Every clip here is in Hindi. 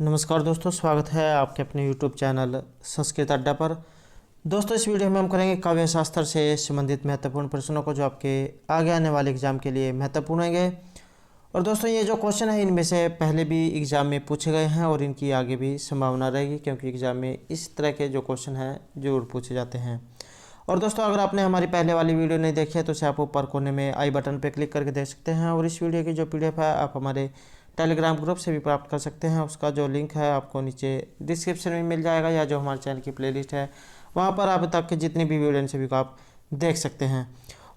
नमस्कार दोस्तों, स्वागत है आपके अपने YouTube चैनल संस्कृत अड्डा पर। दोस्तों, इस वीडियो में हम करेंगे काव्य शास्त्र से संबंधित महत्वपूर्ण प्रश्नों को जो आपके आगे आने वाले एग्जाम के लिए महत्वपूर्ण होंगे। और दोस्तों, ये जो क्वेश्चन है इनमें से पहले भी एग्ज़ाम में पूछे गए हैं और इनकी आगे भी संभावना रहेगी, क्योंकि एग्ज़ाम में इस तरह के जो क्वेश्चन हैं जरूर पूछे जाते हैं। और दोस्तों, अगर आपने हमारी पहले वाली वीडियो नहीं देखी है तो उसे आप ऊपर कोने में आई बटन पर क्लिक करके देख सकते हैं। और इस वीडियो की जो PDF है आप हमारे टेलीग्राम ग्रुप से भी प्राप्त कर सकते हैं। उसका जो लिंक है आपको नीचे डिस्क्रिप्शन में मिल जाएगा, या जो हमारे चैनल की प्लेलिस्ट है वहाँ पर अभी तक के जितनी भी वीडियो सभी को आप देख सकते हैं।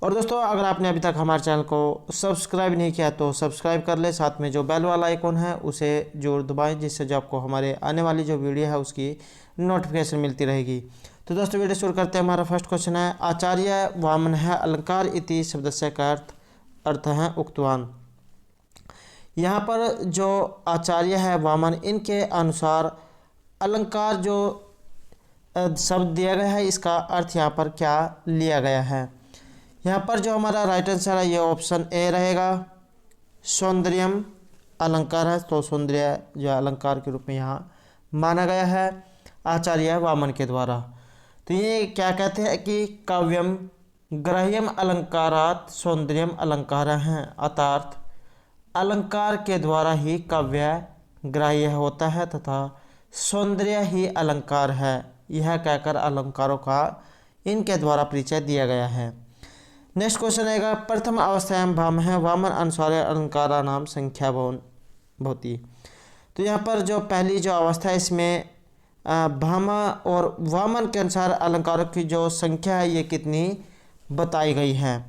और दोस्तों, अगर आपने अभी तक हमारे चैनल को सब्सक्राइब नहीं किया तो सब्सक्राइब कर ले, साथ में जो बेल वाला आइकॉन है उसे जरूर दबाएं, जिससे जो आपको हमारे आने वाली जो वीडियो है उसकी नोटिफिकेशन मिलती रहेगी। तो दोस्तों, वीडियो शुरू करते हैं। हमारा फर्स्ट क्वेश्चन है, आचार्य वामन है अलंकार इति शब्दस्य का अर्थ है उक्तवान। यहाँ पर जो आचार्य है वामन, इनके अनुसार अलंकार जो शब्द दिया गया है इसका अर्थ यहाँ पर क्या लिया गया है। यहाँ पर जो हमारा राइट आंसर है ये ऑप्शन ए रहेगा, सौंदर्यम अलंकार है। तो सौंदर्य जो अलंकार के रूप में यहाँ माना गया है आचार्य वामन के द्वारा। तो ये क्या कहते हैं कि काव्यम ग्राह्यम अलंकारात सौंदर्यम अलंकार हैं, अर्थात अलंकार के द्वारा ही काव्य ग्राह्य होता है तथा सौंदर्य ही अलंकार है। यह कहकर अलंकारों का इनके द्वारा परिचय दिया गया है। नेक्स्ट क्वेश्चन आएगा, प्रथम अवस्थायां भाम है वामन अनुसार अलंकारा नाम संख्या भवती। तो यहाँ पर जो पहली जो अवस्था है इसमें भामा और वामन के अनुसार अलंकारों की जो संख्या है ये कितनी बताई गई है,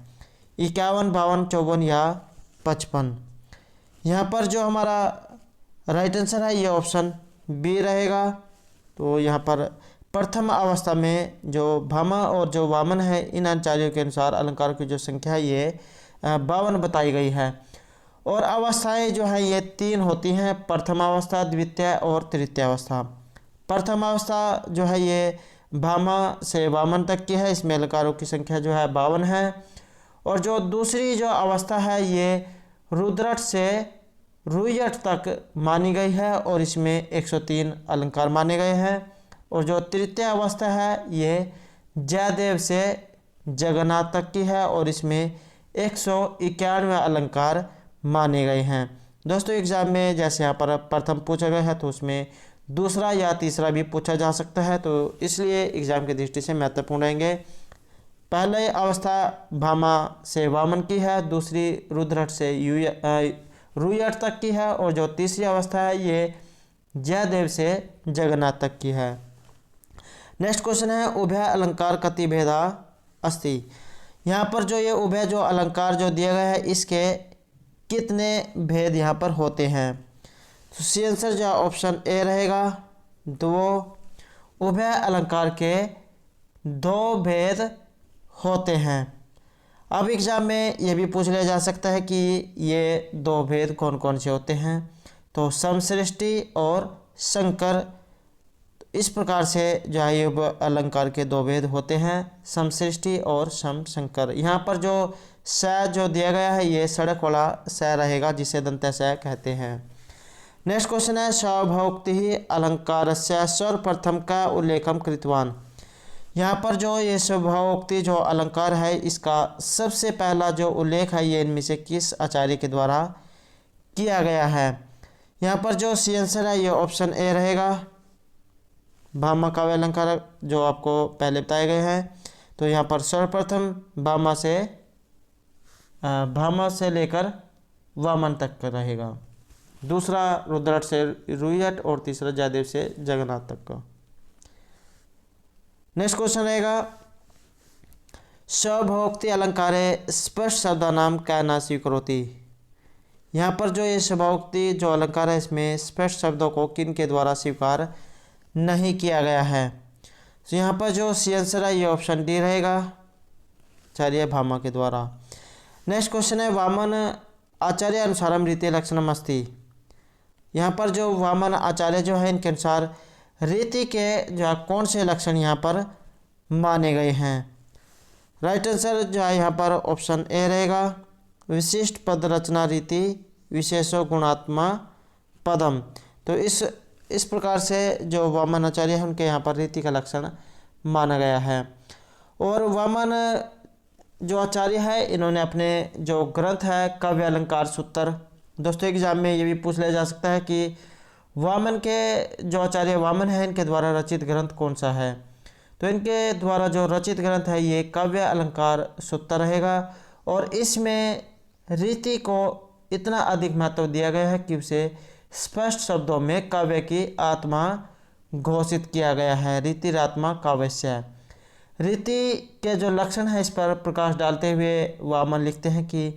51, 52, 54 या 55। यहाँ पर जो हमारा राइट आंसर है ये ऑप्शन बी रहेगा। तो यहाँ पर प्रथम अवस्था में जो भामा और जो वामन है इन आचार्यों के अनुसार अलंकारों की जो संख्या है ये 52 बताई गई है। और अवस्थाएं जो है ये 3 होती हैं, प्रथम अवस्था, द्वितीय और तृतीय अवस्था। प्रथम अवस्था जो है ये भामा से वामन तक की है, इसमें अलंकारों की संख्या जो है 52 है। और जो दूसरी जो अवस्था है ये रुद्रट से रुयट तक मानी गई है और इसमें 103 अलंकार माने गए हैं। और जो तृतीय अवस्था है ये जयदेव से जगन्नाथ तक की है और इसमें 191 अलंकार माने गए हैं। दोस्तों, एग्जाम में जैसे यहाँ पर प्रथम पूछा गया है तो उसमें दूसरा या तीसरा भी पूछा जा सकता है, तो इसलिए एग्जाम की दृष्टि से महत्वपूर्ण रहेंगे। पहले अवस्था भामा से वामन की है, दूसरी रुद्रट से रुयट तक की है और जो तीसरी अवस्था है ये जयदेव से जगन्नाथ तक की है। नेक्स्ट क्वेश्चन है, उभय अलंकार कति भेदा अस्ति। यहाँ पर जो ये उभय जो अलंकार जो दिया गया है इसके कितने भेद यहाँ पर होते हैं। तो सी आंसर जो ऑप्शन ए रहेगा, 2। उभय अलंकार के 2 भेद होते हैं। अब एग्जाम में ये भी पूछ लिया जा सकता है कि ये 2 भेद कौन कौन से होते हैं। तो समसृष्टि और संकर, इस प्रकार से जो है ये अलंकार के 2 भेद होते हैं, समसृष्टि और समशंकर। यहाँ पर जो स जो दिया गया है ये सड़क वाला स रहेगा, जिसे दंत्य स कहते हैं। नेक्स्ट क्वेश्चन है, स्वभावोक्ति अलंकारस्य सर्वप्रथम का उल्लेखम कृतवान। यहाँ पर जो ये स्वभावोक्ति जो अलंकार है इसका सबसे पहला जो उल्लेख है ये इनमें से किस आचार्य के द्वारा किया गया है। यहाँ पर जो सी आंसर है ये ऑप्शन ए रहेगा, भामा काव्य अलंकार जो आपको पहले बताए गए हैं। तो यहाँ पर सर्वप्रथम भामा से लेकर वामन तक का रहेगा, दूसरा रुद्रट से रुयट और तीसरा जयदेव से जगन्नाथ तक का। नेक्स्ट क्वेश्चन रहेगा, स्वभावोक्ति अलंकारे स्पष्ट शब्दानाम क्या न स्वीकरोति। यहाँ पर जो ये स्वभावोक्ति जो अलंकार है इसमें स्पष्ट शब्दों को किन के द्वारा स्वीकार नहीं किया गया है। तो यहाँ पर जो सी आंसर है ये ऑप्शन डी रहेगा, आचार्य भामा के द्वारा। नेक्स्ट क्वेश्चन है, वामन आचार्य अनुसारम रीति लक्षणम अस्ति। यहाँ पर जो वामन आचार्य जो है इनके अनुसार रीति के जो कौन से लक्षण यहाँ पर माने गए हैं। राइट आंसर जो है यहाँ पर ऑप्शन ए रहेगा, विशिष्ट पद रचना रीति विशेषो गुणात्मा पदम। तो इस इस प्रकार से जो वामन आचार्य है उनके यहाँ पर रीति का लक्षण माना गया है। और वामन जो आचार्य है इन्होंने अपने जो ग्रंथ है काव्य अलंकार सूत्र, दोस्तों एग्जाम में ये भी पूछ लिया जा सकता है कि वामन के जो आचार्य वामन है इनके द्वारा रचित ग्रंथ कौन सा है। तो इनके द्वारा जो रचित ग्रंथ है ये काव्य अलंकार सूत्र रहेगा। और इसमें रीति को इतना अधिक महत्व दिया गया है कि उसे स्पष्ट शब्दों में काव्य की आत्मा घोषित किया गया है। रीतिरात्मा काव्यस्य। रीति के जो लक्षण है इस पर प्रकाश डालते हुए वामन लिखते हैं कि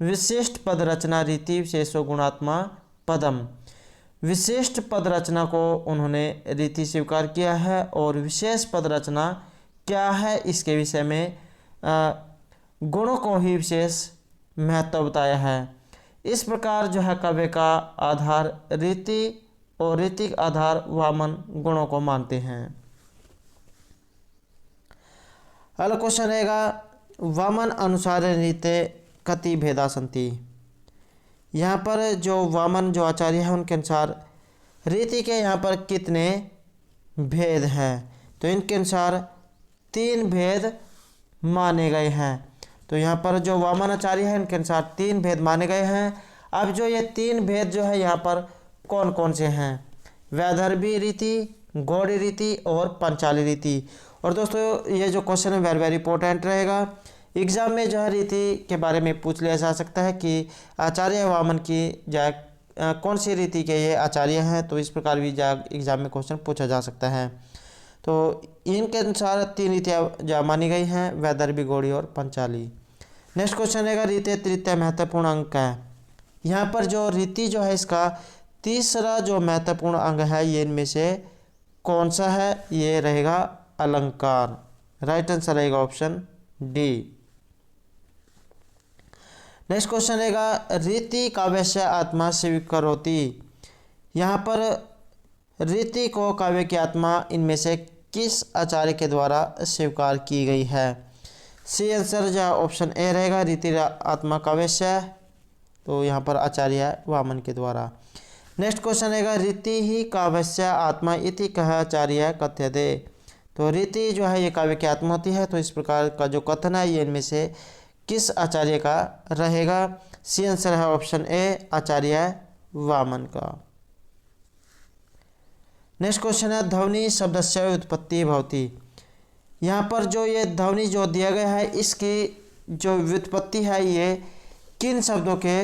विशिष्ट पद रचना रीति विशेषो गुणात्मा पदम। विशिष्ट पद रचना को उन्होंने रीति स्वीकार किया है और विशेष पद रचना क्या है इसके विषय में गुणों को ही विशेष महत्व बताया है। इस प्रकार जो है काव्य का आधार रीति और रीतिक आधार वामन गुणों को मानते हैं। अगला क्वेश्चन रहेगा वामन अनुसार रीते कति भेदा संति। यहाँ पर जो वामन जो आचार्य है उनके अनुसार रीति के यहाँ पर कितने भेद हैं। तो इनके अनुसार 3 भेद माने गए हैं। तो यहाँ पर जो वामन आचार्य है इनके अनुसार 3 भेद माने गए हैं। अब जो ये 3 भेद जो है यहाँ पर कौन कौन से हैं, वैदर्भी रीति, गौड़ी रीति और पंचाली रीति। और दोस्तों ये जो क्वेश्चन है वेरी वेरी इंपॉर्टेंट रहेगा। एग्जाम में जो है रीति के बारे में पूछ लिया जा सकता है कि आचार्य वामन की कौन सी रीति के ये आचार्य हैं। तो इस प्रकार भी एग्जाम में क्वेश्चन पूछा जा सकता है। तो इनके अनुसार 3 रीतियाँ मानी गई हैं, वैदर्भी, गौड़ी और पंचाली। नेक्स्ट क्वेश्चन रहेगा रीति तृतीय महत्वपूर्ण अंक है। यहाँ पर जो रीति जो है इसका तीसरा जो महत्वपूर्ण अंग है ये इनमें से कौन सा है, ये रहेगा अलंकार। राइट आंसर रहेगा ऑप्शन डी। नेक्स्ट क्वेश्चन रहेगा रीति काव्यस्य आत्मा स्वीकरोति। यहाँ पर रीति को काव्य की आत्मा इनमें से किस आचार्य के द्वारा स्वीकार की गई है। सी आंसर जो ऑप्शन ए रहेगा रीति आत्मा काव्यस्य। तो यहाँ पर आचार्य वामन के द्वारा। नेक्स्ट क्वेश्चन रहेगा रीति ही काव्यस्य आत्मा इति कह आचार्य कथ्यते। तो रीति जो है ये काव्य की आत्मा होती है। तो इस प्रकार का जो कथन है ये इनमें से किस आचार्य का रहेगा। सी आंसर है ऑप्शन ए आचार्य वामन का। नेक्स्ट क्वेश्चन है ध्वनि शब्दस्य व्युत्पत्ति भवति। यहाँ पर जो ये ध्वनि जो दिया गया है इसकी जो व्युत्पत्ति है ये किन शब्दों के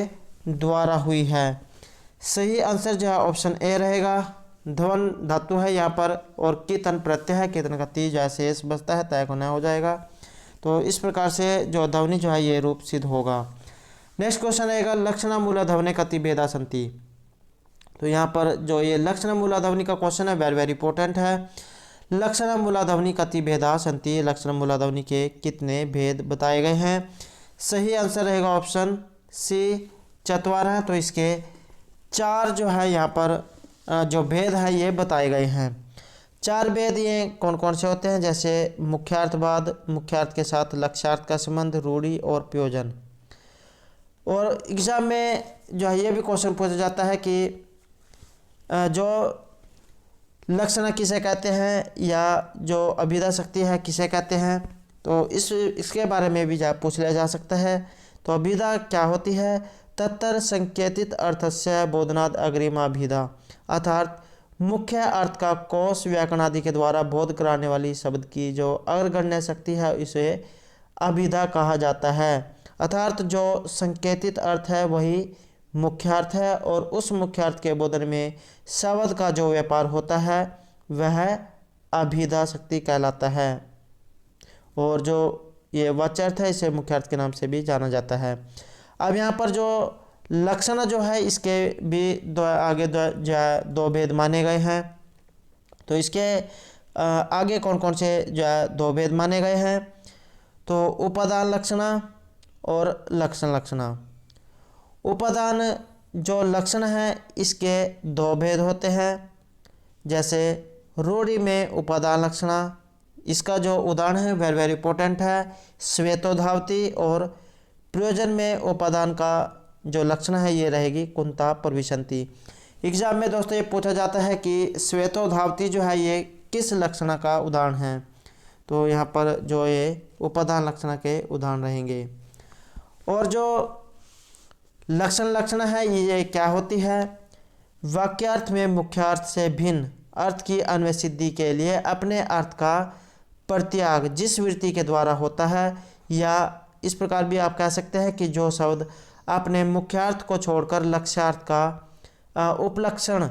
द्वारा हुई है। सही आंसर जो है ऑप्शन ए रहेगा। ध्वन धातु है यहाँ पर और कीतन प्रत्यय है, कीतन का ती जो शेष बचता है तय को न हो जाएगा। तो इस प्रकार से जो ध्वनि जो है ये रूप सिद्ध होगा। नेक्स्ट क्वेश्चन रहेगा लक्षण मूल ध्वनि कति भेदा संति। तो यहाँ पर जो ये लक्षण मूल ध्वनि का क्वेश्चन है वेरी वेरी इंपॉर्टेंट है। लक्षण मूल ध्वनि कति भेदा संति। लक्षण मूल ध्वनि के कितने भेद बताए गए हैं। सही आंसर रहेगा ऑप्शन सी चतवार है। तो इसके 4 जो है यहाँ पर जो भेद है ये बताए गए हैं। 4 भेद ये कौन कौन से होते हैं, जैसे मुख्यार्थवाद, मुख्यार्थ के साथ लक्ष्यार्थ का संबंध, रूढ़ि और प्रयोजन। और एग्जाम में जो है ये भी क्वेश्चन पूछा जाता है कि जो लक्षण किसे कहते हैं या जो अभिधा शक्ति है किसे कहते हैं। तो इसके बारे में भी पूछ लिया जा सकता है। तो अभिधा क्या होती है, तत्तर संकेतित अर्थस्य बोधनाद अग्रिमाभिधा, अर्थात मुख्य अर्थ का कोश व्याकरण आदि के द्वारा बोध कराने वाली शब्द की जो अग्रगण्य शक्ति है इसे अभिधा कहा जाता है। अर्थात जो संकेतित अर्थ है वही मुख्यार्थ है और उस मुख्यार्थ के बोधन में शब्द का जो व्यापार होता है वह अभिधा शक्ति कहलाता है। और जो ये वाच्यार्थ है इसे मुख्यार्थ के नाम से भी जाना जाता है। अब यहाँ पर जो लक्षण जो है इसके भी आगे 2 भेद माने गए हैं। तो इसके आगे कौन कौन से जो है 2 भेद माने गए हैं। तो उपादान लक्षण और लक्षण लक्षण। उपादान जो लक्षण है इसके 2 भेद होते हैं। जैसे रूढ़ि में उपादान लक्षण, इसका जो उदाहरण है वेरी वेरी इंपॉर्टेंट है श्वेतोधावती। और प्रयोजन में उपादान का जो लक्षण है ये रहेगी कुंता प्रविशंति। एग्जाम में दोस्तों ये पूछा जाता है कि श्वेतोधावती जो है ये किस लक्षण का उदाहरण है। तो यहाँ पर जो ये उपादान लक्षण के उदाहरण रहेंगे। और जो लक्षण है ये क्या होती है? वाक्यार्थ में मुख्यार्थ से भिन्न अर्थ की अन्वयसिद्धि के लिए अपने अर्थ का परित्याग जिस वृत्ति के द्वारा होता है, या इस प्रकार भी आप कह सकते हैं कि जो शब्द अपने मुख्यार्थ को छोड़कर लक्ष्यार्थ का उपलक्षण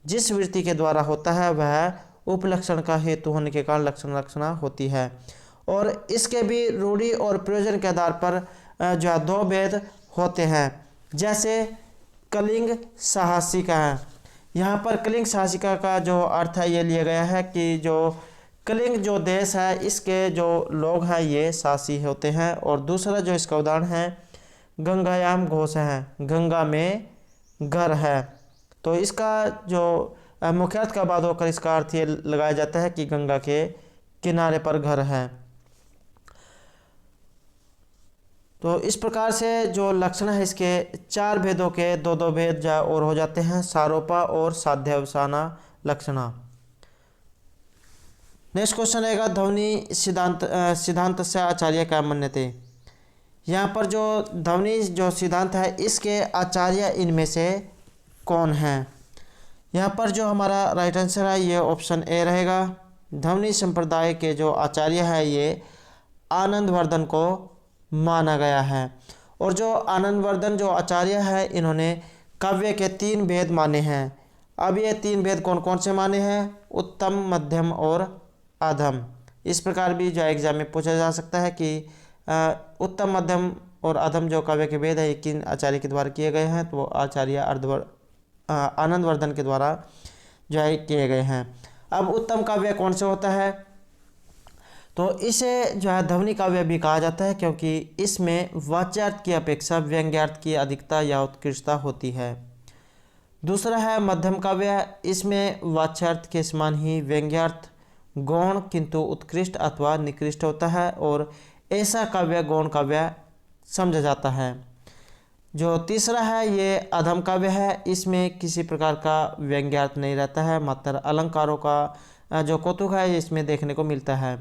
जिस वृत्ति के द्वारा होता है वह उपलक्षण का हेतु होने के कारण लक्षणा होती है। और इसके भी रूढ़ि और प्रयोजन के आधार पर जो है दो भेद होते हैं। जैसे कलिंग साहसिका है, यहाँ पर कलिंग साहसिका का जो अर्थ है ये लिया गया है कि जो कलिंग जो देश है इसके जो लोग हैं ये साहसी होते हैं। और दूसरा जो इसका उदाहरण है गंगायाम घोष है, गंगा में घर है। तो इसका जो मुख्यार्थ का बाद होकर इसका अर्थ ये लगाया जाता है कि गंगा के किनारे पर घर है। तो इस प्रकार से जो लक्षण है इसके चार भेदों के दो भेद और हो जाते हैं, सारोपा और साध्यावसाना लक्षणा। नेक्स्ट क्वेश्चन रहेगा ध्वनि सिद्धांत से आचार्य क्या मान्यते। यहाँ पर जो ध्वनि जो सिद्धांत है इसके आचार्य इनमें से कौन है? यहाँ पर जो हमारा राइट आंसर है ये ऑप्शन ए रहेगा। ध्वनि संप्रदाय के जो आचार्य है ये आनंदवर्धन को माना गया है। और जो आनंदवर्धन जो आचार्य है इन्होंने काव्य के 3 भेद माने हैं। अब ये 3 भेद कौन कौन से माने हैं? उत्तम, मध्यम और अधम। इस प्रकार भी जो एग्जाम में पूछा जा सकता है कि उत्तम, मध्यम और अधम जो काव्य के भेद है ये किन आचार्य के द्वारा किए गए हैं? तो आचार्य आनंदवर्धन के द्वारा जो है किए गए हैं। अब उत्तम काव्य कौन से होता है? तो इसे जो है ध्वनि काव्य भी कहा जाता है क्योंकि इसमें वाच्यार्थ की अपेक्षा व्यंग्यार्थ की अधिकता या उत्कृष्टता होती है। दूसरा है मध्यम काव्य, इसमें वाच्यार्थ के समान ही व्यंग्यार्थ गौण किंतु उत्कृष्ट अथवा निकृष्ट होता है और ऐसा काव्य गौण काव्य समझा जाता है। जो तीसरा है ये अधम काव्य है, इसमें किसी प्रकार का व्यंग्यार्थ नहीं रहता है, मात्र अलंकारों का जो कौतुक है इसमें देखने को मिलता है।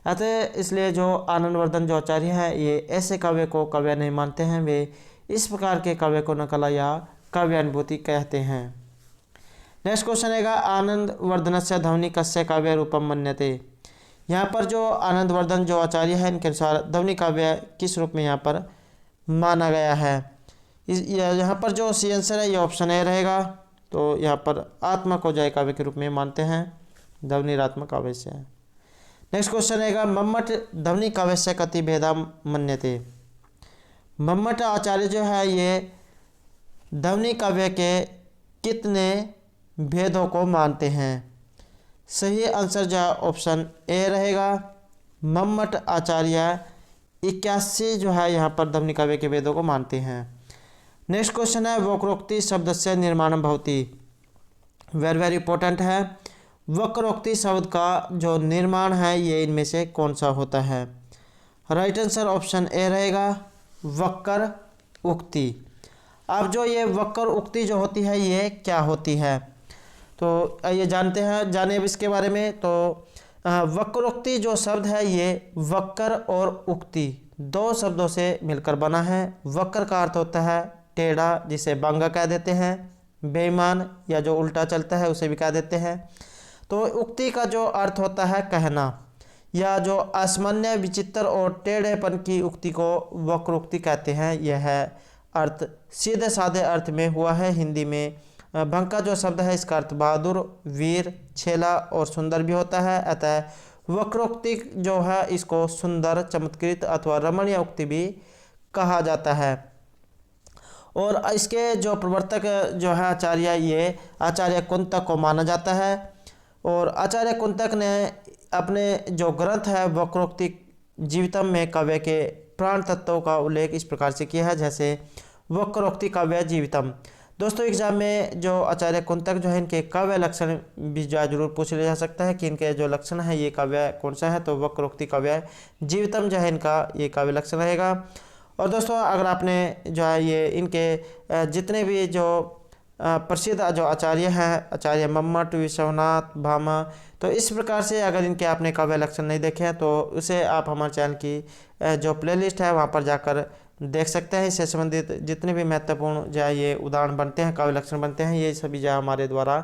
अतः इसलिए जो आनंदवर्धन जो आचार्य है ये ऐसे काव्य को काव्य नहीं मानते हैं, वे इस प्रकार के काव्य को नकला या काव्यानुभूति कहते हैं। नेक्स्ट क्वेश्चन है आनंदवर्धनस्य ध्वनि कस्य काव्य रूपम मन्यते। यहाँ पर जो आनंदवर्धन जो आचार्य है इनके अनुसार ध्वनि काव्य किस रूप में यहाँ पर माना गया है? यहाँ पर जो सी आंसर है ये ऑप्शन ए रहेगा। तो यहाँ पर आत्मा को जय काव्य के रूप में मानते हैं, ध्वनिरात्मक काव्य से। नेक्स्ट क्वेश्चन है मम्मट ध्वनि काव्य से कति भेदा मन्यते। मम्मट आचार्य जो है ये ध्वनि काव्य के कितने भेदों को मानते हैं? सही आंसर जो ऑप्शन ए रहेगा। मम्मट आचार्य 81 जो है यहाँ पर ध्वनि काव्य के भेदों को मानते हैं। नेक्स्ट क्वेश्चन है वक्रोक्ति शब्द से निर्माणम भवति। वेरी इंपॉर्टेंट है। वक्रोक्ति शब्द का जो निर्माण है ये इनमें से कौन सा होता है? राइट आंसर ऑप्शन ए रहेगा, वक्र उक्ति। अब जो ये वक्र उक्ति जो होती है ये क्या होती है? तो ये जाने अब इसके बारे में। तो वक्रोक्ति जो शब्द है ये वक्र और उक्ति 2 शब्दों से मिलकर बना है। वक्र का अर्थ होता है टेढ़ा, जिसे बांगा कह देते हैं, बेईमान या जो उल्टा चलता है उसे भी कह देते हैं। तो उक्ति का जो अर्थ होता है कहना, या जो असामान्य, विचित्र और टेढ़ेपन की उक्ति को वक्रोक्ति कहते हैं। यह अर्थ सीधे साधे अर्थ में हुआ है। हिंदी में बंका जो शब्द है इसका अर्थ बहादुर, वीर, छेला और सुंदर भी होता है। अतः वक्रोक्ति जो है इसको सुंदर, चमत्कृत अथवा रमणीय उक्ति भी कहा जाता है। और इसके जो प्रवर्तक जो है आचार्य, ये आचार्य कुंतक को माना जाता है। और आचार्य कुंतक ने अपने जो ग्रंथ है वक्रोक्ति जीवितम में काव्य के प्राण तत्वों का उल्लेख इस प्रकार से किया है, जैसे वक्रोक्ति काव्य जीवितम। दोस्तों एग्जाम में जो आचार्य कुंतक जो है इनके काव्य लक्षण भी जरूर पूछ लिया जा सकता है कि इनके जो लक्षण है ये काव्य कौन सा है। तो वक्रोक्ति काव्य जीवितम जो है इनका ये काव्य लक्षण रहेगा। और दोस्तों अगर आपने जो है ये इनके जितने भी जो प्रसिद्ध जो आचार्य हैं आचार्य मम्मट, विश्वनाथ भामा। तो इस प्रकार से अगर इनके आपने काव्य लक्षण नहीं देखे हैं तो उसे आप हमारे चैनल की जो प्लेलिस्ट है वहाँ पर जाकर देख सकते हैं। इससे संबंधित जितने भी महत्वपूर्ण जो है ये उदाहरण बनते हैं, काव्य लक्षण बनते हैं, ये सभी जो है हमारे द्वारा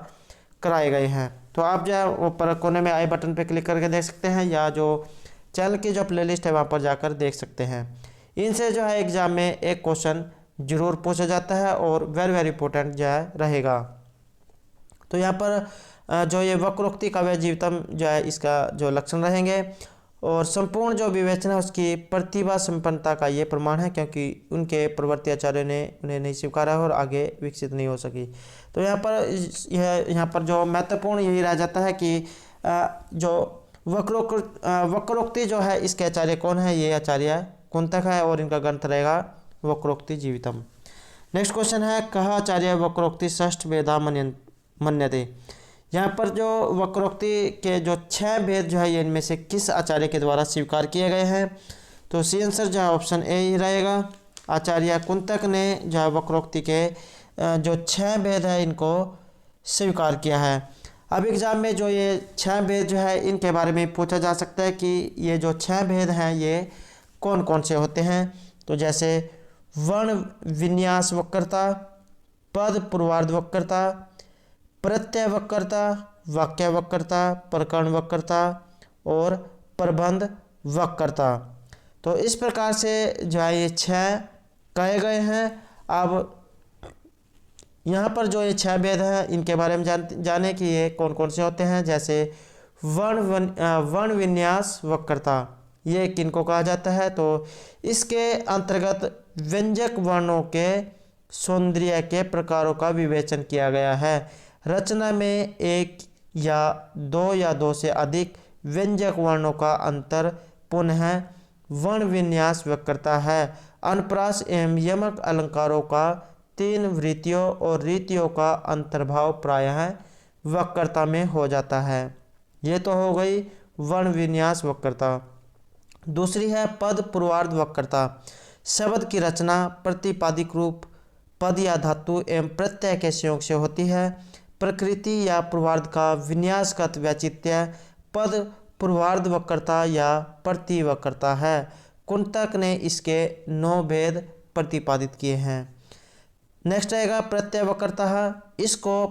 कराए गए हैं। तो आप जो है ऊपर कोने में आई बटन पर क्लिक करके देख सकते हैं या जो चैनल की जो प्लेलिस्ट है वहाँ पर जाकर देख सकते हैं। इनसे जो है एग्जाम में एक क्वेश्चन जरूर पूछा जाता है और वेरी वेरी इंपॉर्टेंट जो है रहेगा। तो यहाँ पर जो ये वक्रोक्ति काव्य जीवितम जो है इसका जो लक्षण रहेंगे और संपूर्ण जो विवेचना है उसकी प्रतिभा संपन्नता का ये प्रमाण है, क्योंकि उनके प्रवर्ती आचार्यों ने उन्हें नहीं स्वीकारा और आगे विकसित नहीं हो सकी। तो यहाँ पर जो महत्वपूर्ण यही रह जाता है कि जो वक्रोक्ति जो है इसके आचार्य कौन है, ये आचार्य कुंतक है और इनका ग्रंथ रहेगा वक्रोक्ति जीवितम। नेक्स्ट क्वेश्चन है कह आचार्य वक्रोक्ति षष्ठ भेदा मन्यते। यहाँ पर जो वक्रोक्ति के जो 6 भेद जो है ये इनमें से किस आचार्य के द्वारा स्वीकार किए गए हैं? तो सी आंसर जो है ऑप्शन ए ही रहेगा। आचार्य कुंतक ने जो है वक्रोक्ति के जो 6 भेद है इनको स्वीकार किया है। अब एग्जाम में जो ये 6 भेद जो है इनके बारे में पूछा जा सकता है कि ये जो 6 भेद हैं ये कौन कौन से होते हैं। तो जैसे वर्ण विन्यास वक्रता, पद पूर्वार्ध वक्रता, प्रत्यय वक्रता, वाक्य वक्रता, प्रकरण वक्रता और प्रबंध वक्रता। तो इस प्रकार से जो है ये 6 कहे गए हैं। अब यहाँ पर जो ये 6 भेद हैं इनके बारे में जाने कि ये कौन कौन से होते हैं। जैसे वर्ण विन्यास वक्रता, ये किनको कहा जाता है? तो इसके अंतर्गत व्यंजक वर्णों के सौंदर्य के प्रकारों का विवेचन किया गया है। रचना में एक या दो से अधिक व्यंजक वर्णों का अंतर पुनः वर्ण विन्यास वक्रता है। अनुप्रास एवं यमक अलंकारों का 3 वृत्तियों और रीतियों का अंतर्भाव प्रायः वक्रता में हो जाता है। ये तो हो गई वर्ण विन्यास वक्रता। दूसरी है पद पूर्वार्ध वक्रता। शब्द की रचना प्रतिपादिक रूप, पद या धातु एवं प्रत्यय के संयोग से होती है। प्रकृति या पूर्वार्ध का विन्यासगत वैचित्र्य पद पूर्वार्ध वक्रता या प्रतिवक्रता है। कुंतक ने इसके 9 भेद प्रतिपादित किए हैं। नेक्स्ट आएगा प्रत्यय वक्रता। इसको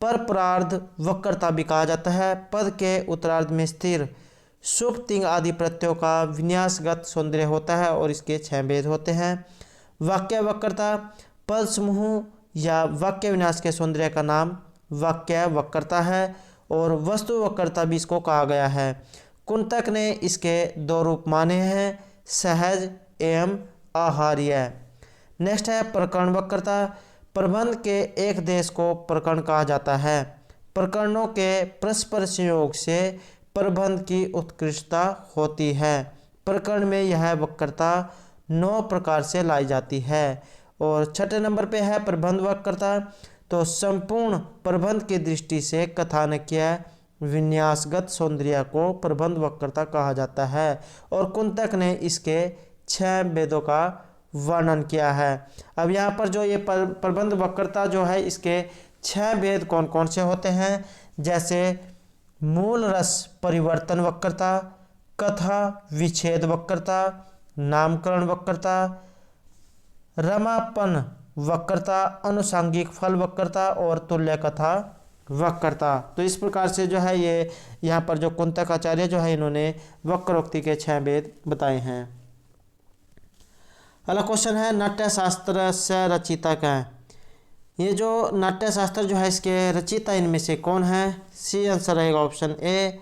परप्रार्ध वक्रता भी कहा जाता है। पद के उत्तरार्ध में स्थिर शुभ तिंग आदि प्रत्ययों का विन्यासगत सौंदर्य होता है और इसके 6 भेद होते हैं। वाक्य वक्रता, पद समूह या वाक्य विन्यास के सौंदर्य का नाम वाक्य वक्रता है और वस्तु वक्रता भी इसको कहा गया है। कुंतक ने इसके 2 रूप माने हैं, सहज एवं आहार्य। नेक्स्ट है प्रकरण वक्रता। प्रबंध के एक देश को प्रकरण कहा जाता है। प्रकरणों के परस्पर संयोग से प्रबंध की उत्कृष्टता होती है। प्रकरण में यह वक्रता 9 प्रकार से लाई जाती है। और 6ठे नंबर पे है प्रबंध वक्रता। तो संपूर्ण प्रबंध की दृष्टि से कथानकीय विन्यासगत सौंदर्य को प्रबंध वक्रता कहा जाता है और कुंतक ने इसके 6 भेदों का वर्णन किया है। अब यहाँ पर जो ये प्रबंध वक्रता जो है इसके 6 भेद कौन कौन से होते हैं? जैसे मूल रस परिवर्तन वक्रता, कथा विच्छेद वक्रता, नामकरण वक्रता, रमापन वक्रता, अनुसांगिक फल वक्रता और तुल्य कथा वक्रता। तो इस प्रकार से जो है ये यहाँ पर जो कुंतक आचार्य जो है इन्होंने वक्रोक्ति के 6 भेद बताए हैं। अगला क्वेश्चन है नाट्यशास्त्र से रचिता क्या है? ये जो नाट्यशास्त्र जो है इसके रचिता इनमें से कौन है? सी आंसर रहेगा ऑप्शन ए।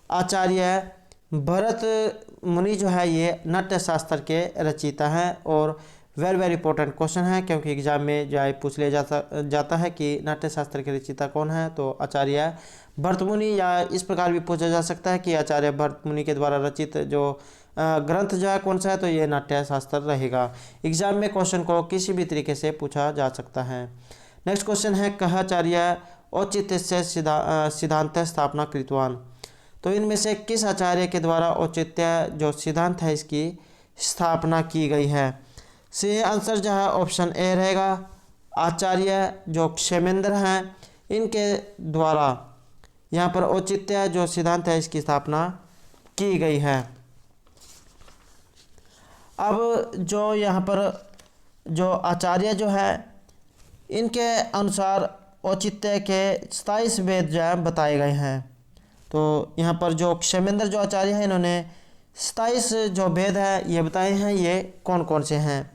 आचार्य भरत मुनि जो है ये नाट्यशास्त्र के रचिता हैं और वेरी वेरी इंपॉर्टेंट क्वेश्चन है, क्योंकि एग्जाम में जो है पूछ लिया जाता है कि नाट्यशास्त्र के रचिता कौन है। तो आचार्य भरत मुनि, या इस प्रकार भी पूछा जा सकता है कि आचार्य भरत मुनि के द्वारा रचित जो ग्रंथ जो है कौन सा है, तो ये नाट्यशास्त्र रहेगा। एग्जाम में क्वेश्चन को किसी भी तरीके से पूछा जा सकता है। नेक्स्ट क्वेश्चन है कह आचार्य औचित्य से सिद्धांत स्थापना कृतवान। तो इनमें से किस आचार्य के द्वारा औचित्य जो सिद्धांत है इसकी स्थापना की गई है? सही आंसर जो है ऑप्शन ए रहेगा। आचार्य जो क्षेमेंद्र हैं इनके द्वारा यहाँ पर औचित्य जो सिद्धांत है इसकी स्थापना की गई है। अब जो यहाँ पर जो आचार्य जो है इनके अनुसार औचित्य के 27 वेद जो है बताए गए हैं। तो यहाँ पर जो क्षेमेंद्र जो आचार्य हैं इन्होंने 27 जो वेद है ये बताए हैं। ये कौन कौन से हैं,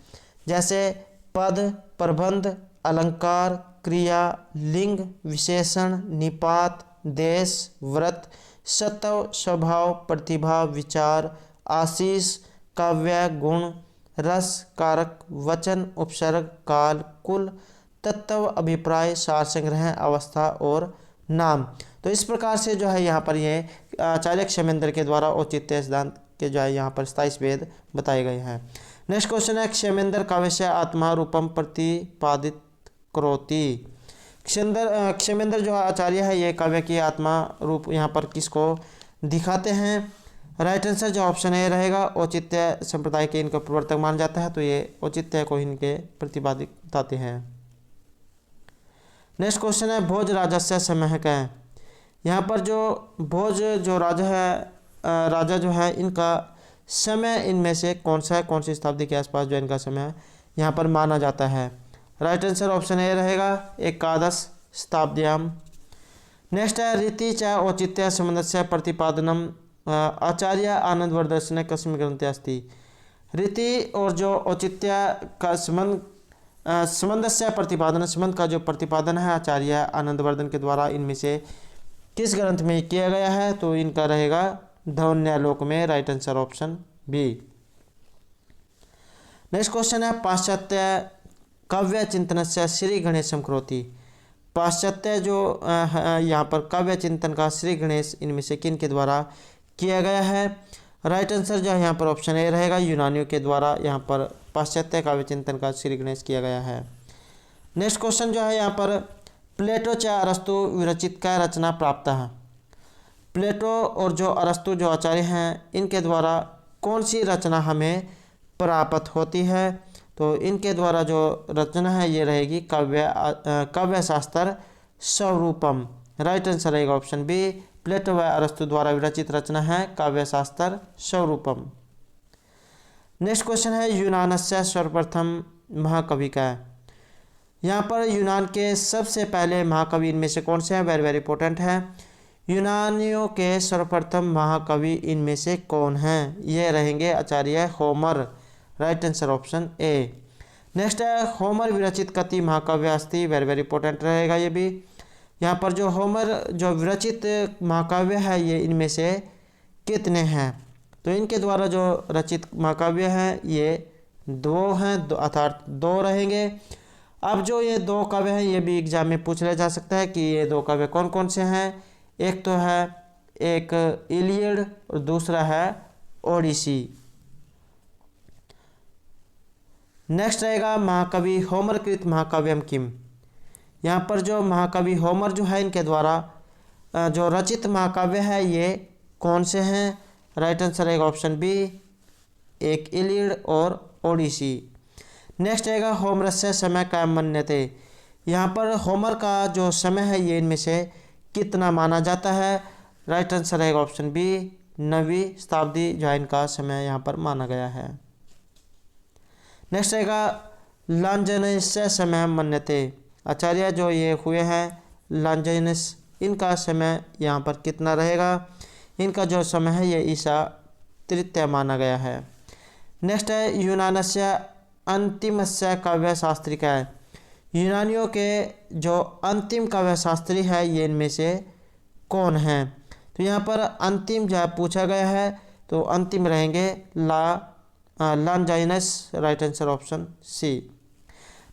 जैसे पद, प्रबंध, अलंकार, क्रिया, लिंग, विशेषण, निपात, देश, व्रत, सत्व, स्वभाव, प्रतिभा, विचार, आशीष, काव्य, गुण, रस, कारक, वचन, उपसर्ग, काल, कुल, तत्व, अभिप्राय, सार संग्रह, अवस्था और नाम। तो इस प्रकार से जो है यहाँ पर ये आचार्य क्षेमेंद्र के द्वारा औचित्य सिद्धांत के जो है यहाँ पर 27 वेद बताए गए हैं। नेक्स्ट क्वेश्चन है क्षेमेंद्र काव्यस्य आत्मा रूपम प्रतिपादित करोति। क्षेमेंद्र जो आचार्य है ये काव्य की आत्मा रूप यहाँ पर किसको दिखाते हैं। राइट आंसर जो ऑप्शन ए रहेगा। औचित्य संप्रदाय के इनका प्रवर्तक माना जाता है, तो ये औचित्य को इनके प्रतिपादित बताते हैं। नेक्स्ट क्वेश्चन है भोज राजस्य समय का है। यहाँ पर जो भोज जो राजा है राजा जो है इनका समय इनमें से कौन सा है, कौन सी शताब्दी के आसपास जो इनका समय यहाँ पर माना जाता है। राइट आंसर ऑप्शन ए रहेगा, एकादश शताब्द्याम। नेक्स्ट है रीति च औचित्य संबंधस्य प्रतिपादनम आचार्य आनंदवर्धन कस्मिन् ग्रंथे अस्ति। रीति और जो औचित्य का संबंध से प्रतिपादन, संबंध का जो प्रतिपादन है आचार्य आनंदवर्धन के द्वारा इनमें से किस ग्रंथ में किया गया है, तो इनका रहेगा ध्वन्यालोक में। Right answer option B. Next question है पाश्चात्य काव्य चिंतनस्य श्री गणेशम करोति। पाश्चात्य जो यहाँ पर काव्य चिंतन का श्री गणेश इनमें से किन के द्वारा किया गया है। राइट आंसर जो है यहाँ पर ऑप्शन ए रहेगा, यूनानियों के द्वारा यहाँ पर पाश्चात्य काव्य चिंतन का श्री गणेश किया गया है। नेक्स्ट क्वेश्चन जो है यहाँ पर प्लेटो च अरस्तु विरचित का रचना प्राप्त है। प्लेटो और जो अरस्तु जो आचार्य हैं इनके द्वारा कौन सी रचना हमें प्राप्त होती है, तो इनके द्वारा जो रचना है ये रहेगी काव्य शास्त्र स्वरूपम। राइट आंसर रहेगा ऑप्शन बी, प्लेटो व अरस्तु द्वारा विरचित रचना है काव्य शास्त्र स्वरूपम। नेक्स्ट क्वेश्चन है यूनानस्य सर्वप्रथम महाकवि का है। यहाँ पर यूनान के सबसे पहले महाकवि इनमें से कौन से हैं, वेरी वेरी इंपॉर्टेंट है। यूनानियों के सर्वप्रथम महाकवि इनमें से कौन हैं, ये रहेंगे आचार्य Homer. Right answer option A. Next है होमर विरचित कति महाकाव्य अस्ति, वेरी वेरी इंपॉर्टेंट रहेगा ये भी। यहाँ पर जो होमर जो विरचित महाकाव्य है ये इनमें से कितने हैं, तो इनके द्वारा जो रचित महाकाव्य हैं ये 2 हैं, अर्थात 2 रहेंगे। अब जो ये 2 काव्य हैं ये भी एग्जाम में पूछ लिया जा सकता है कि ये 2 काव्य कौन कौन से हैं। एक तो है एक इलियड और दूसरा है ओडिसी। नेक्स्ट रहेगा महाकवि होमर कृत महाकाव्यम किम। यहाँ पर जो महाकवि होमर जो है इनके द्वारा जो रचित महाकाव्य है ये कौन से हैं। राइट आंसर रहेगा ऑप्शन बी, एक इलियड और ओडिसी। नेक्स्ट रहेगा होमरस्य समय का मन्यते। यहाँ पर होमर का जो समय है ये इनमें से कितना माना जाता है। राइट आंसर रहेगा ऑप्शन बी, 9वीं शताब्दी जो है इनका समय यहाँ पर माना गया है। नेक्स्ट रहेगा लांजनस्य समय मन्यते। आचार्य जो ये हुए हैं लांजनस, इनका समय यहाँ पर कितना रहेगा। इनका जो समय है ये ईसा तृतीय माना गया है। नेक्स्ट है यूनानस्य अंतिमस्य काव्य शास्त्री का है। यूनानियों के जो अंतिम काव्य शास्त्री है ये इनमें से कौन हैं, तो यहाँ पर अंतिम जो पूछा गया है तो अंतिम रहेंगे Longinus. Right answer option C.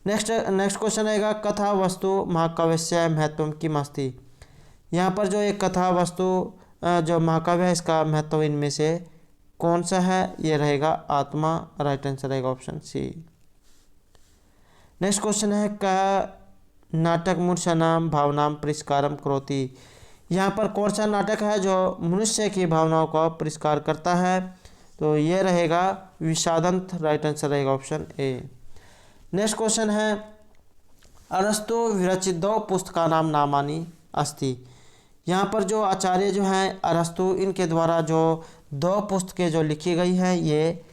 Next question रहेगा कथा वस्तु महाकाव्यस्य महत्व किम अस्ति। यहाँ पर जो एक कथा वस्तु जो महाकाव्य है इसका महत्व इनमें से कौन सा है, ये रहेगा आत्मा। राइट आंसर रहेगा ऑप्शन सी। नेक्स्ट क्वेश्चन है का नाटक मनुष्यानाम भावनाम परिष्कारम करोति। यहाँ पर कौन सा नाटक है जो मनुष्य की भावनाओं का परिष्कार करता है, तो ये रहेगा विषादंत, राइट आंसर रहेगा ऑप्शन ए। नेक्स्ट क्वेश्चन है अरस्तु विरचित दो पुस्तका नाम नामानी अस्ति। यहाँ पर जो आचार्य जो हैं अरस्तु, इनके द्वारा जो दो पुस्तकें जो लिखी गई हैं ये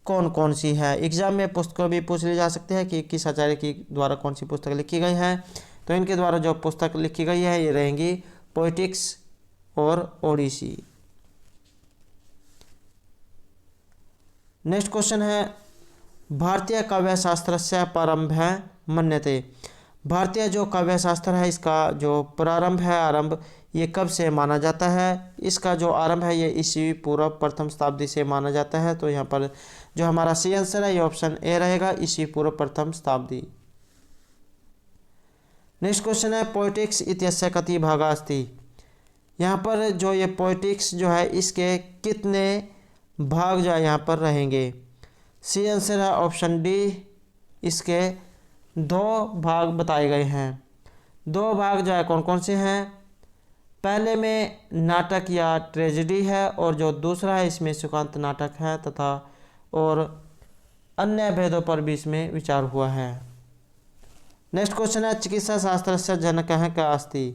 कौन कौन सी है। एग्जाम में पुस्तकें भी पूछ ली जा सकती है कि किस आचार्य की द्वारा कौन सी पुस्तक लिखी गई है। तो इनके द्वारा जो पुस्तक लिखी गई है ये रहेंगी पोएटिक्स और ओडिसी। नेक्स्ट क्वेश्चन है भारतीय काव्यशास्त्रस्य प्रारंभः मन्यते। भारतीय जो काव्यशास्त्र है इसका जो प्रारंभ है, आरंभ, ये कब से माना जाता है। इसका जो आरंभ है ये ईस्वी पूर्व प्रथम शताब्दी से माना जाता है। तो यहाँ पर जो हमारा सी आंसर है ये ऑप्शन ए रहेगा, ईस्वी पूर्व प्रथम शताब्दी। नेक्स्ट क्वेश्चन है पोएटिक्स इत्यस्य कति भागा अस्ति। यहाँ पर जो ये पोएटिक्स जो है इसके कितने भाग जो है यहाँ पर रहेंगे। सी आंसर है ऑप्शन डी, इसके दो भाग बताए गए हैं। दो भाग जो है कौन कौन से हैं। पहले में नाटक या ट्रेजेडी है और जो दूसरा है इसमें सुकांत नाटक है तथा और अन्य भेदों पर भी इसमें विचार हुआ है। नेक्स्ट क्वेश्चन है चिकित्सा शास्त्र से जनकः का अस्ति।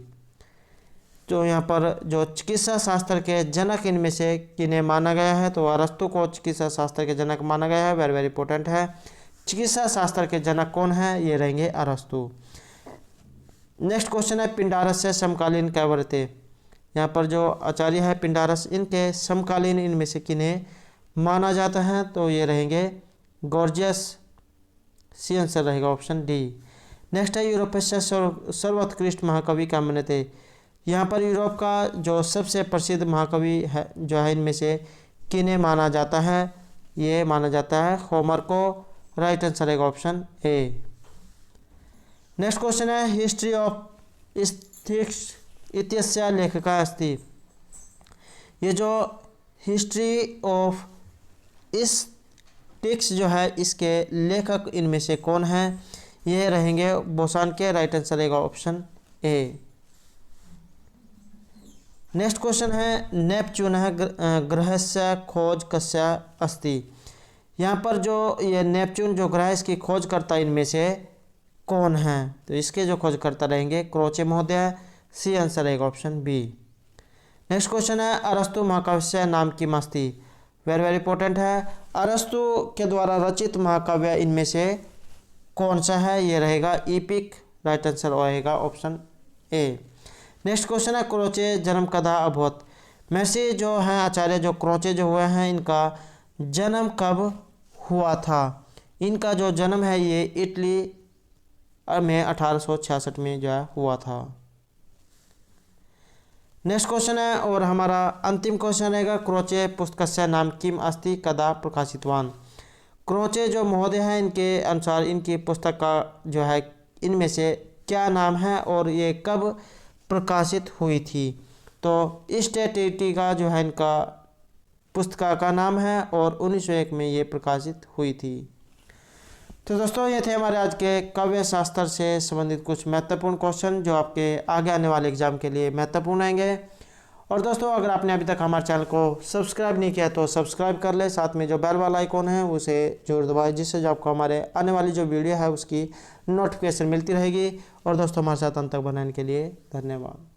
तो यहाँ पर जो चिकित्सा शास्त्र के जनक इनमें से किन्हें माना गया है। तो अरस्तु को चिकित्सा शास्त्र के जनक माना गया है, वेरी वेरी इंपॉर्टेंट है। चिकित्सा शास्त्र के जनक कौन है, ये रहेंगे अरस्तु। नेक्स्ट क्वेश्चन है पिंडारस से समकालीन कैवर्ते। यहाँ पर जो आचार्य है पिंडारस, इनके समकालीन इनमें से किन्हें माना जाता है। तो ये रहेंगे गॉर्जियस, सी आंसर रहेगा ऑप्शन डी। नेक्स्ट है यूरोप से सर्वोत्कृष्ट महाकवि का मन्यते। यहाँ पर यूरोप का जो सबसे प्रसिद्ध महाकवि है जो है इनमें से किन्हें माना जाता है, ये माना जाता है होमर को, राइट आंसर रहेगा ऑप्शन ए। नेक्स्ट क्वेश्चन है हिस्ट्री ऑफ एथिक्स इत्यस्य लेखका अस्ति। ये जो हिस्ट्री ऑफ एथिक्स जो है इसके लेखक इनमें से कौन है, ये रहेंगे बोसान के, राइट आंसर रहेगा ऑप्शन ए। नेक्स्ट क्वेश्चन है नेपच्यून ग्रहस्य खोज कस्य अस्ति। यहाँ पर जो ये नेपच्यून जो ग्रह इसकी खोज करता इनमें से कौन है। तो इसके जो खोजकर्ता रहेंगे क्रोचे महोदय, सी आंसर रहेगा ऑप्शन बी। नेक्स्ट क्वेश्चन है अरस्तु महाकाव्य नाम किम अस्ति। वेरी वेरी इंपॉर्टेंट है। अरस्तु के द्वारा रचित महाकाव्य इनमें से कौन सा है, ये रहेगा ईपिक, राइट आंसर रहेगा ऑप्शन ए। नेक्स्ट क्वेश्चन है क्रोचे जन्म कदा अभवत। महर्षि जो हैं आचार्य जो क्रोचे जो हुए हैं इनका जन्म कब हुआ था। इनका जो जन्म है ये इटली में 1866 में जो है हुआ था। नेक्स्ट क्वेश्चन है और हमारा अंतिम क्वेश्चन रहेगा क्रोचे पुस्तकस्य नाम किम अस्ति कदा प्रकाशितवान। क्रोचे जो महोदय हैं इनके अनुसार इनकी पुस्तक का जो है इनमें से क्या नाम है और ये कब प्रकाशित हुई थी। तो स्टेटिटी का जो है इनका पुस्तक का नाम है और 1901 में ये प्रकाशित हुई थी। तो दोस्तों ये थे हमारे आज के काव्य शास्त्र से संबंधित कुछ महत्वपूर्ण क्वेश्चन जो आपके आगे आने वाले एग्जाम के लिए महत्वपूर्ण रहेंगे। और दोस्तों अगर आपने अभी तक हमारे चैनल को सब्सक्राइब नहीं किया तो सब्सक्राइब कर ले, साथ में जो बेल वाला आइकॉन है उसे जरूर दबाएं, जिससे जो आपको हमारे आने वाली जो वीडियो है उसकी नोटिफिकेशन मिलती रहेगी। और दोस्तों हमारे साथ अंत तक बनाने के लिए धन्यवाद।